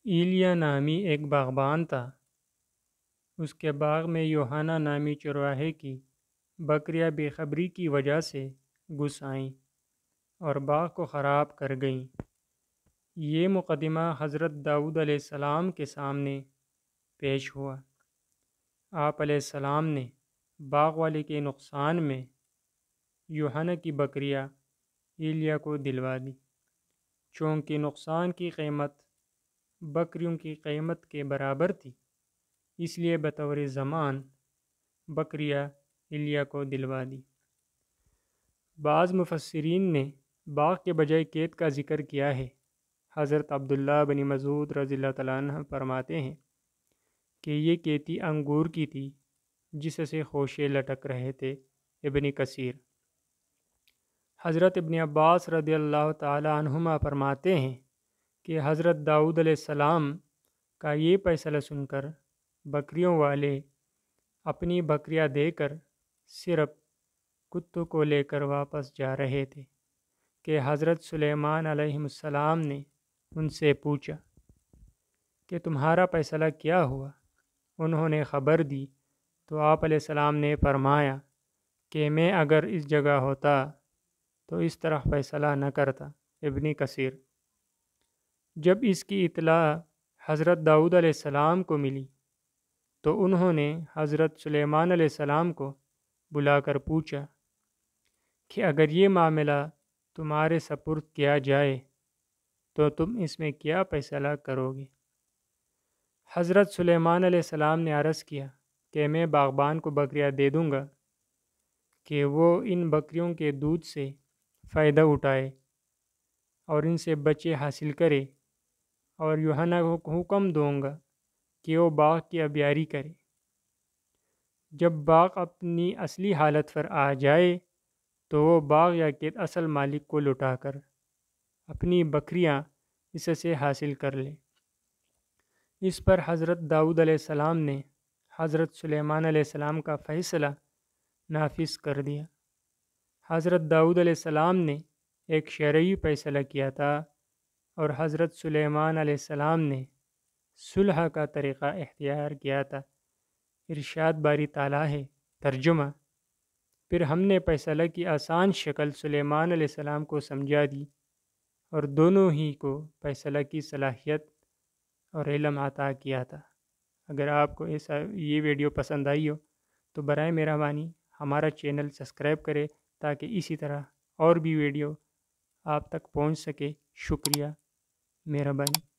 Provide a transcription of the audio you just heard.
ایلیا نامی ایک باغبان تھا۔ اس کے باغ میں یوحنا نامی چرواہے کی بکریاں بے خبری کی وجہ سے گھس آئیں اور باغ کو خراب کر گئیں۔ یہ مقدمہ حضرت داؤد علیہ السلام کے سامنے پیش ہوا۔ آپ علیہ السلام نے باغ والے کے نقصان میں یوحنا کی بکریاں ایلیا کو دلوا دی، چونکہ نقصان کی قیمت بکریوں کی قیمت کے برابر تھی، اس لیے بطور ضمان بکریاں ایلیا کو دلوا دی۔ بعض مفسرین نے باغ کے بجائے کھیت کا ذکر کیا ہے۔ حضرت عبداللہ بن مسعود رضی اللہ تعالیٰ عنہ فرماتے ہیں کہ یہ کھیتی انگور کی تھی جس سے خوشے لٹک رہے تھے۔ ابن کثیر۔ حضرت ابن عباس رضی اللہ تعالیٰ عنہما فرماتے ہیں کہ حضرت داؤد علیہ السلام کا یہ فیصلہ سن کر بکریوں والے اپنی بکریاں دے کر صرف کتوں کو لے کر واپس جا رہے تھے کہ حضرت سلیمان علیہ السلام نے ان سے پوچھا کہ تمہارا فیصلہ کیا ہوا؟ انہوں نے خبر دی تو آپ علیہ السلام نے فرمایا کہ میں اگر اس جگہ ہوتا تو اس طرح فیصلہ نہ کرتا۔ ابن کثیر۔ جب اس کی اطلاع حضرت داؤد علیہ السلام کو ملی تو انہوں نے حضرت سلیمان علیہ السلام کو بلا کر پوچھا کہ اگر یہ معاملہ تمہارے سپرد کیا جائے تو تم اس میں کیا فیصلہ کرو گے؟ حضرت سلیمان علیہ السلام نے عرض کیا کہ میں باغبان کو بکریاں دے دوں گا کہ وہ ان بکریوں کے دودھ سے فائدہ اٹھائے اور ان سے بچے حاصل کرے، اور یوحنا کو حکم دوں گا کہ وہ باغ کی آبیاری کرے۔ جب باغ اپنی اصلی حالت پر آ جائے تو وہ باغ یا کھیت اصل مالک کو لوٹا کر اپنی بکریاں اس سے حاصل کر لے۔ اس پر حضرت داؤد علیہ السلام نے حضرت سلیمان علیہ السلام کا فیصلہ نافذ کر دیا۔ حضرت داؤد علیہ السلام نے ایک شرعی فیصلہ کیا تھا اور حضرت سلیمان علیہ السلام نے صلح کا طریقہ اختیار کیا تھا۔ ارشاد باری تعالیٰ ہے۔ ترجمہ: پھر ہم نے فیصلہ کی آسان شکل سلیمان علیہ السلام کو سمجھا دی اور دونوں ہی کو فیصلہ کی صلاحیت اور علم عطا کیا تھا۔ اگر آپ کو یہ ویڈیو پسند آئی ہو تو برائے مہربانی ہمارا چینل سبسکرائب کرے تاکہ اسی طرح اور بھی ویڈیو آپ تک پہنچ سکے۔ شکریہ، مہربانی۔